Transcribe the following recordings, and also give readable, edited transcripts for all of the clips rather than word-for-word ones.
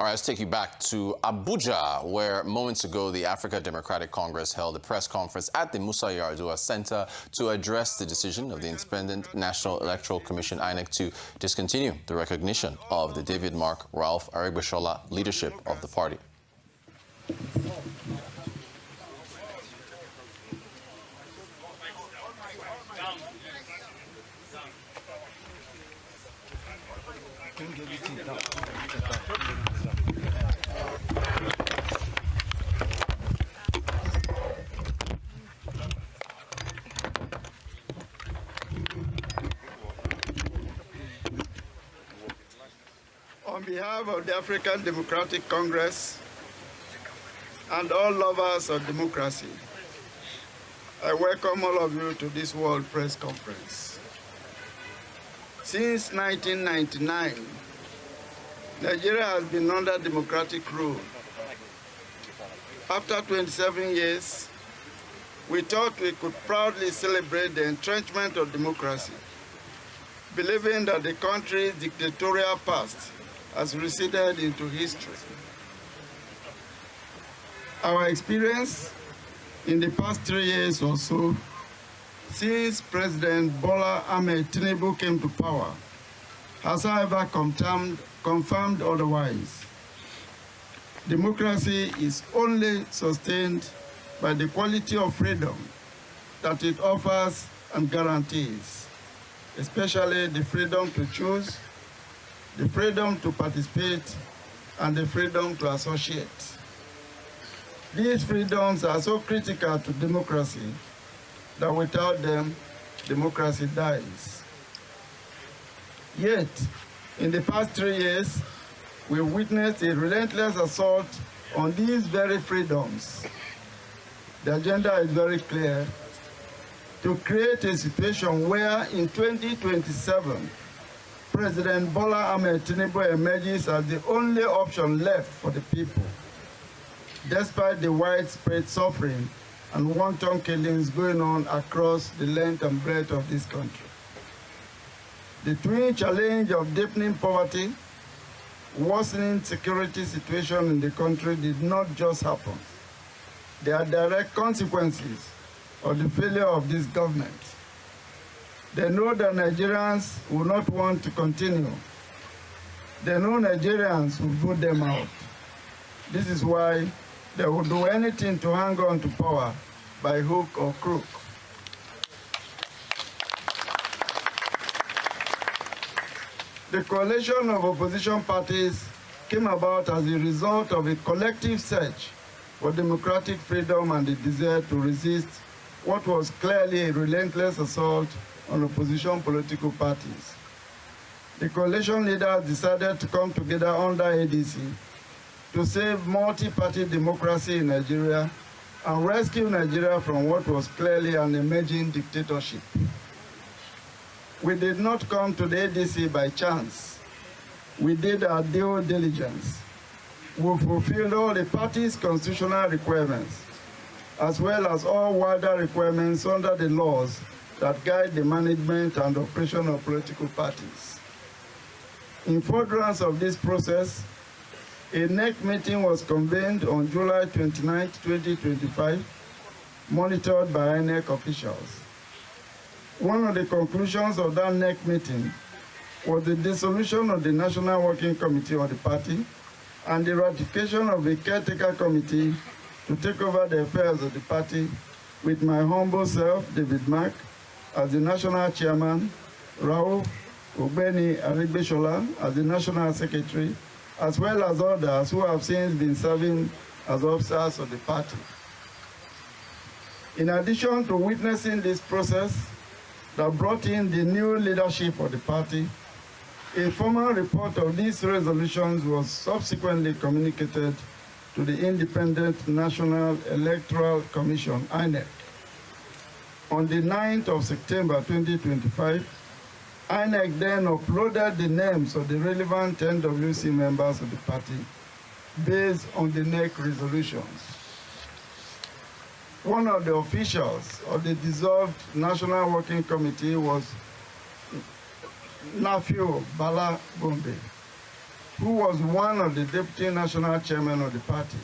All right, let's take you back to Abuja, where moments ago the Africa Democratic Congress held a press conference at the Musa Yar'Adua Center to address the decision of the Independent National Electoral Commission, Inec, to discontinue the recognition of the David Mark Ralph Aregbesola leadership of the party. On behalf of the African Democratic Congress and all lovers of democracy, I welcome all of you to this World Press Conference. Since 1999, Nigeria has been under democratic rule. After 27 years, we thought we could proudly celebrate the entrenchment of democracy, believing that the country's dictatorial past has receded into history. Our experience in the past 3 years or so, since President Bola Ahmed Tinubu came to power, has however confirmed otherwise. Democracy is only sustained by the quality of freedom that it offers and guarantees, especially the freedom to choose, the freedom to participate, and the freedom to associate. These freedoms are so critical to democracy that without them, democracy dies. Yet, in the past 3 years, we witnessed a relentless assault on these very freedoms. The agenda is very clear: to create a situation where in 2027, President Bola Ahmed Tinubu emerges as the only option left for the people, despite the widespread suffering and wanton killings going on across the length and breadth of this country. The twin challenge of deepening poverty, worsening security situation in the country did not just happen. They are direct consequences of the failure of this government. They know that Nigerians will not want to continue. They know Nigerians will vote them out. This is why they will do anything to hang on to power by hook or crook. The coalition of opposition parties came about as a result of a collective search for democratic freedom and the desire to resist what was clearly a relentless assault on opposition political parties. The coalition leaders decided to come together under ADC to save multi-party democracy in Nigeria and rescue Nigeria from what was clearly an emerging dictatorship. We did not come to the ADC by chance. We did our due diligence. We fulfilled all the party's constitutional requirements, as well as all wider requirements under the laws that guide the management and operation of political parties. In furtherance of this process, a NEC meeting was convened on July 29, 2025, monitored by INEC officials. One of the conclusions of that NEC meeting was the dissolution of the National Working Committee of the party and the ratification of a caretaker committee to take over the affairs of the party, with my humble self, David Mark, as the national chairman, Ralph Aregbesola as the national secretary, as well as others who have since been serving as officers of the party. In addition to witnessing this process that brought in the new leadership of the party, a formal report of these resolutions was subsequently communicated to the Independent National Electoral Commission, Inec. On the 9th of September 2025, INEC then uploaded the names of the relevant NWC members of the party based on the NEC resolutions. One of the officials of the dissolved National Working Committee was Nafiu Bala Gombe. who was one of the deputy national chairman of the party.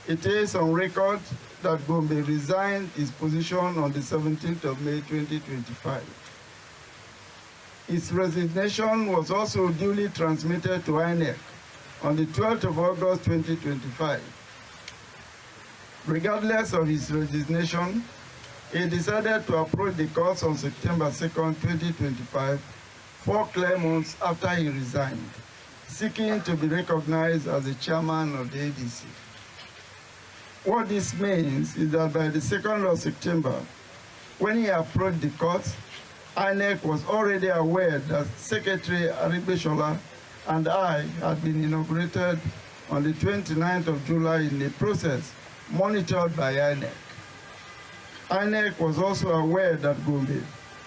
It is on record that Gombe resigned his position on the 17th of May 2025. His resignation was also duly transmitted to Inec on the 12th of August 2025. Regardless of his resignation, he decided to approach the courts on September 2nd, 2025, 4 clear months after he resigned, seeking to be recognized as the chairman of the ADC. What this means is that by the 2nd of September, when he approached the courts, INEC was already aware that Secretary Arigbeshola and I had been inaugurated on the 29th of July in a process monitored by INEC. INEC was also aware that Gombe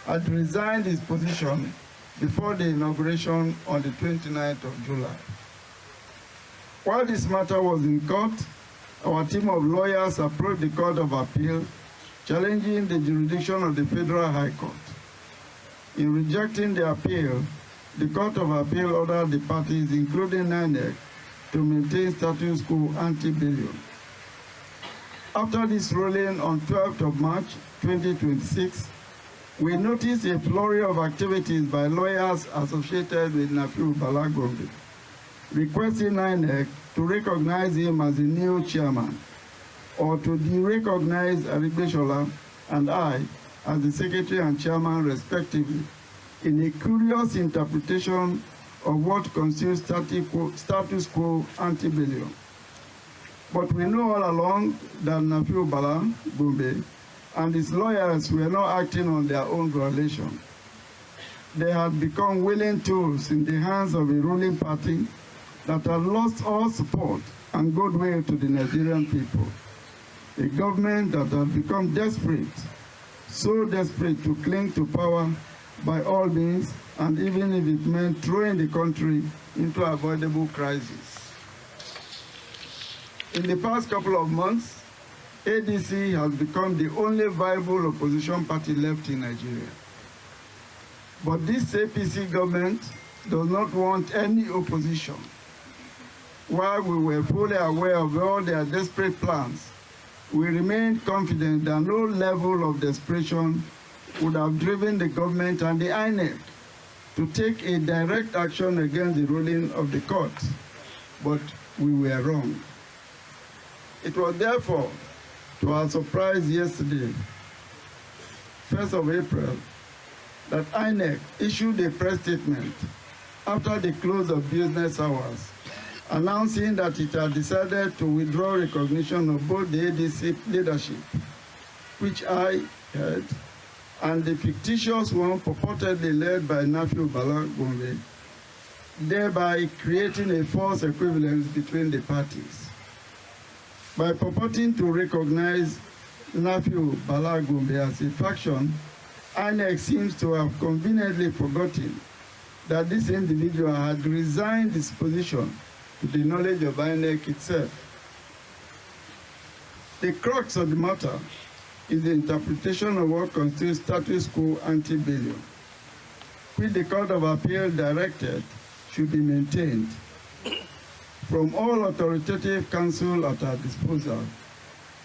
had resigned his position before the inauguration on the 29th of July. While this matter was in court, our team of lawyers approached the Court of Appeal, challenging the jurisdiction of the Federal High Court. In rejecting the appeal, the Court of Appeal ordered the parties, including INEC, to maintain status quo ante bellum. After this ruling on 12th of March 2026, we noticed a flurry of activities by lawyers associated with Nafiu Bala Gombe, requesting INEC to recognize him as the new chairman, or to derecognize Arigbeshola and I as the secretary and chairman respectively, in a curious interpretation of what constitutes status quo ante bellum. But we know all along that Nafiu Bala Gombe and his lawyers were not acting on their own violation. They had become willing tools in the hands of a ruling party that had lost all support and goodwill to the Nigerian people. A government that had become desperate, so desperate to cling to power by all means, and even if it meant throwing the country into avoidable crisis. In the past couple of months, ADC has become the only viable opposition party left in Nigeria. But this APC government does not want any opposition. While we were fully aware of all their desperate plans, we remained confident that no level of desperation would have driven the government and the INEC to take a direct action against the ruling of the court. But we were wrong. It was therefore, to our surprise yesterday, 1st of April, that INEC issued a press statement after the close of business hours, announcing that it had decided to withdraw recognition of both the ADC leadership, which I heard, and the fictitious one purportedly led by Nafiu Bala Gombe, thereby creating a false equivalence between the parties. By purporting to recognize Nafiu Bala Gombe as a faction, INEC seems to have conveniently forgotten that this individual had resigned his position to the knowledge of INEC itself. The crux of the matter is the interpretation of what constitutes status quo ante bellum, which the Court of Appeal directed should be maintained. From all authoritative counsel at our disposal,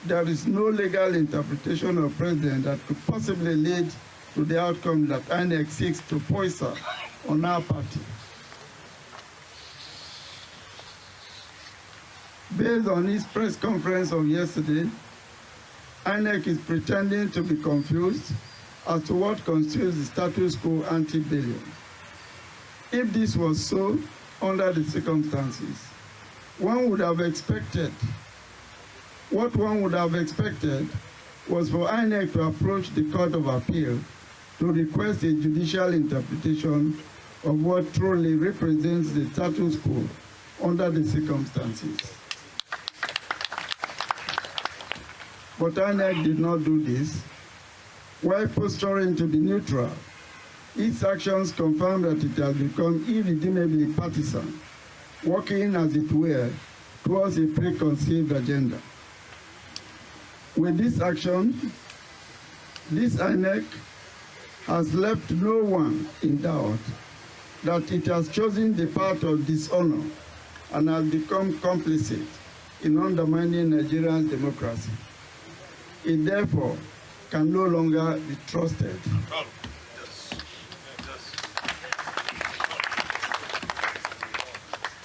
there is no legal interpretation of precedent that could possibly lead to the outcome that INEC seeks to foist on our party. Based on his press conference of yesterday, INEC is pretending to be confused as to what constitutes the status quo ante bellum. If this was so, under the circumstances, what one would have expected was for INEC to approach the Court of Appeal to request a judicial interpretation of what truly represents the status quo under the circumstances. But INEC did not do this. While posturing to be neutral, its actions confirm that it has become irredeemably partisan, working, as it were, towards a preconceived agenda. With this action, this INEC has left no one in doubt that it has chosen the path of dishonor and has become complicit in undermining Nigeria's democracy. It therefore can no longer be trusted.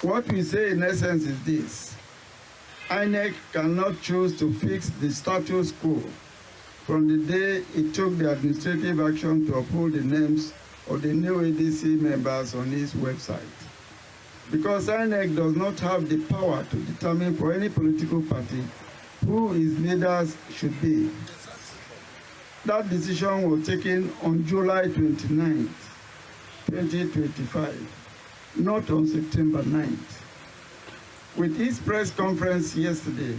What we say in essence is this: Inec cannot choose to fix the status quo from the day it took the administrative action to uphold the names of the new ADC members on its website. Because Inec does not have the power to determine for any political party who its leaders should be. That decision was taken on July 29, 2025, not on September 9th. With its press conference yesterday,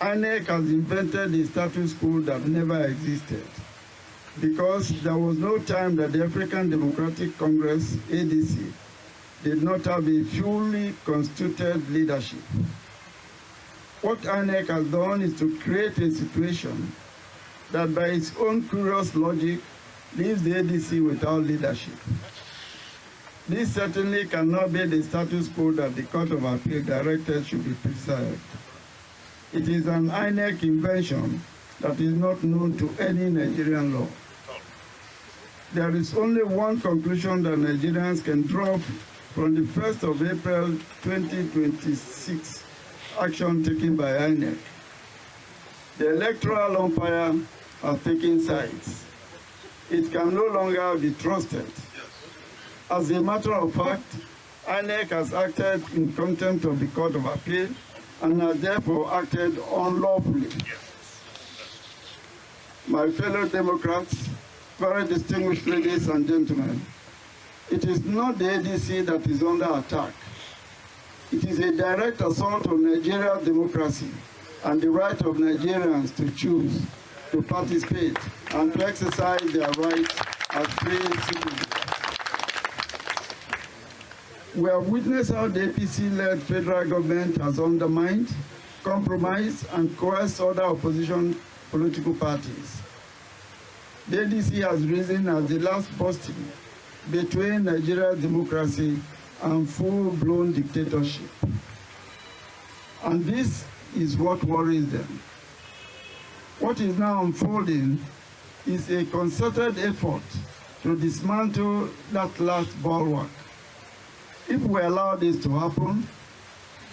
Inec has invented a status quo that never existed, because there was no time that the African Democratic Congress, ADC, did not have a fully constituted leadership. What Inec has done is to create a situation that by its own curious logic leaves the ADC without leadership. This certainly cannot be the status quo that the Court of Appeal directed should be preserved. It is an Inec invention that is not known to any Nigerian law. There is only one conclusion that Nigerians can draw from the 1st of April 2026 action taken by Inec. The electoral umpire has taken sides. It can no longer be trusted. As a matter of fact, Inec has acted in contempt of the Court of Appeal and has therefore acted unlawfully. My fellow Democrats, very distinguished ladies and gentlemen, it is not the ADC that is under attack. It is a direct assault on Nigeria's democracy and the right of Nigerians to choose, to participate, and to exercise their rights as free citizens. We have witnessed how the APC-led federal government has undermined, compromised, and coerced other opposition political parties. The ADC has risen as the last bastion between Nigeria's democracy and full-blown dictatorship. And this is what worries them. What is now unfolding is a concerted effort to dismantle that last bulwark. If we allow this to happen,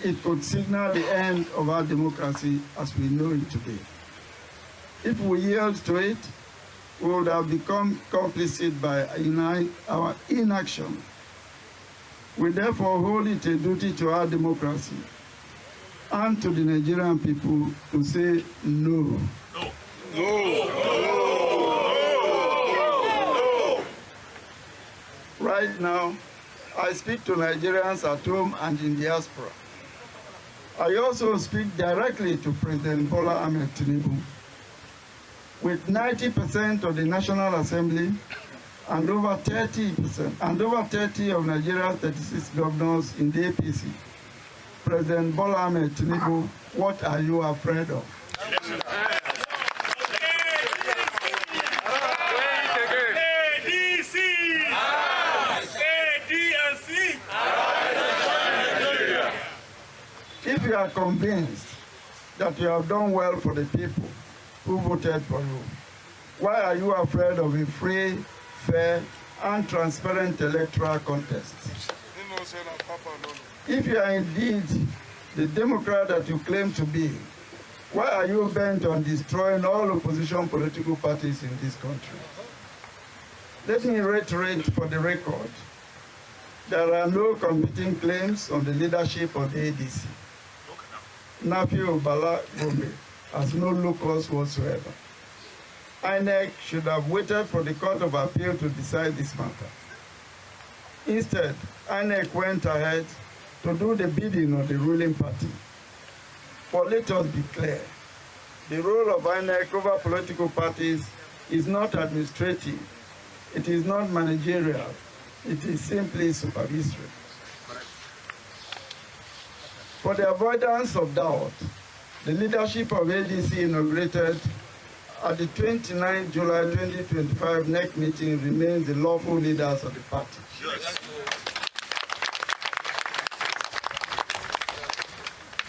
it could signal the end of our democracy as we know it today. If we yield to it, we would have become complicit by our inaction. We therefore hold it a duty to our democracy and to the Nigerian people to say no. No. No. No. Right now, I speak to Nigerians at home and in diaspora. I also speak directly to President Bola Ahmed Tinubu. With 90% of the National Assembly and over 30 of Nigeria's 36 governors in the APC, President Bola Ahmed Tinubu, what are you afraid of? If you are convinced that you have done well for the people who voted for you, why are you afraid of a free, fair, and transparent electoral contest? If you are indeed the Democrat that you claim to be, why are you bent on destroying all opposition political parties in this country? Let me reiterate for the record, there are no competing claims on the leadership of the ADC. Nafi Bala Gombe has no locus whatsoever. Inec should have waited for the Court of Appeal to decide this matter. Instead, Inec went ahead to do the bidding of the ruling party. But let us be clear, the role of Inec over political parties is not administrative, it is not managerial, it is simply supervisory. For the avoidance of doubt, the leadership of ADC inaugurated at the 29 July 2025 NEC meeting remains the lawful leaders of the party. Yes.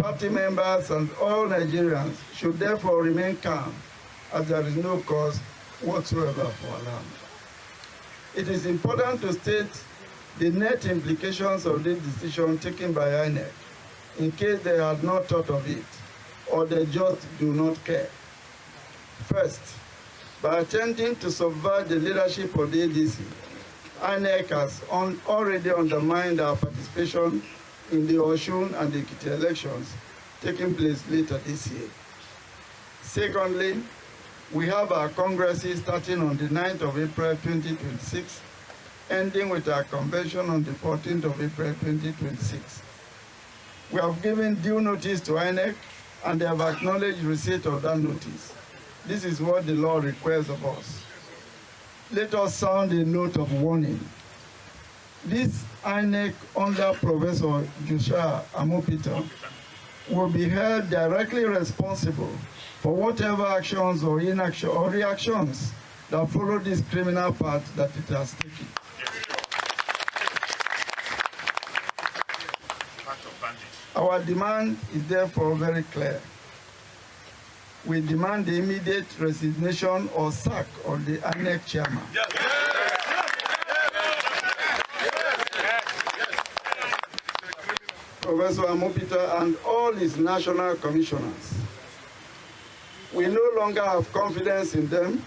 party members and all Nigerians should therefore remain calm, as there is no cause whatsoever for alarm. It is important to state the net implications of this decision taken by Inec, in case they had not thought of it, or they just do not care. First, by attempting to subvert the leadership of the ADC, Inec has already undermined our participation in the Osun and the Ekiti elections taking place later this year. Secondly, we have our congresses starting on the 9th of April 2026, ending with our convention on the 14th of April 2026. We have given due notice to INEC, and they have acknowledged receipt of that notice. This is what the law requires of us. Let us sound a note of warning. This INEC under Professor Joshua Amopita will be held directly responsible for whatever actions or inaction or reactions that follow this criminal path that it has taken. Our demand is therefore very clear. We demand the immediate resignation or sack of the INEC chairman. Professor Amopita and all his national commissioners. We no longer have confidence in them.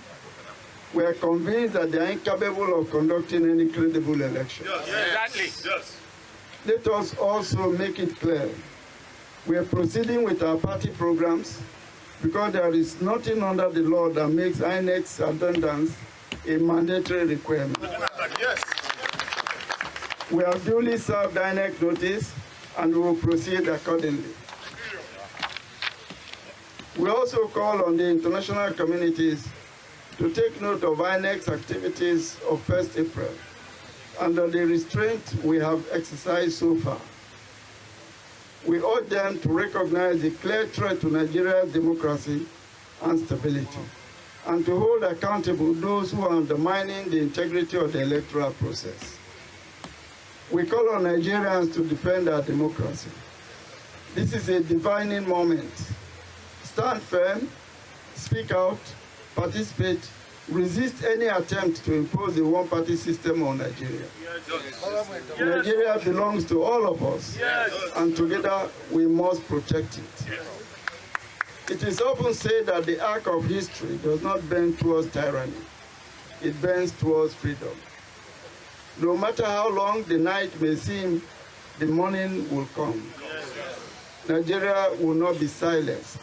We are convinced that they are incapable of conducting any credible election. Exactly. Yes. Let us also make it clear, we are proceeding with our party programs because there is nothing under the law that makes INEC's attendance a mandatory requirement. Yes. We have duly served INEC notice and we will proceed accordingly. We also call on the international communities to take note of INEC's activities of 1st April under the restraint we have exercised so far. We urge them to recognize the clear threat to Nigeria's democracy and stability, and to hold accountable those who are undermining the integrity of the electoral process. We call on Nigerians to defend our democracy. This is a defining moment. Stand firm, speak out, participate, resist any attempt to impose a one-party system on Nigeria. Yes. Nigeria belongs to all of us, and together we must protect it. It is often said that the arc of history does not bend towards tyranny. It bends towards freedom. No matter how long the night may seem, the morning will come. Nigeria will not be silenced.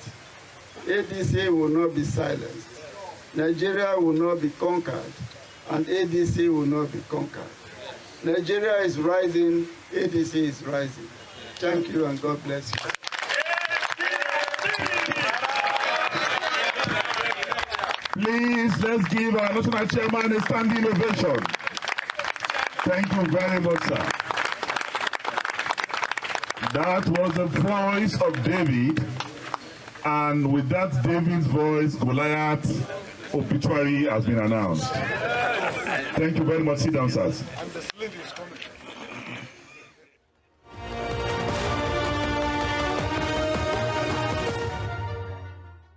ADC will not be silenced. Nigeria will not be conquered, and ADC will not be conquered. Nigeria is rising, ADC is rising. Thank you, and God bless you. Please, let's give our national chairman a standing ovation. Thank you very much, sir. That was the voice of David, and with that David's voice, Goliath's obituary has been announced. Thank you very much. Sit down, sirs.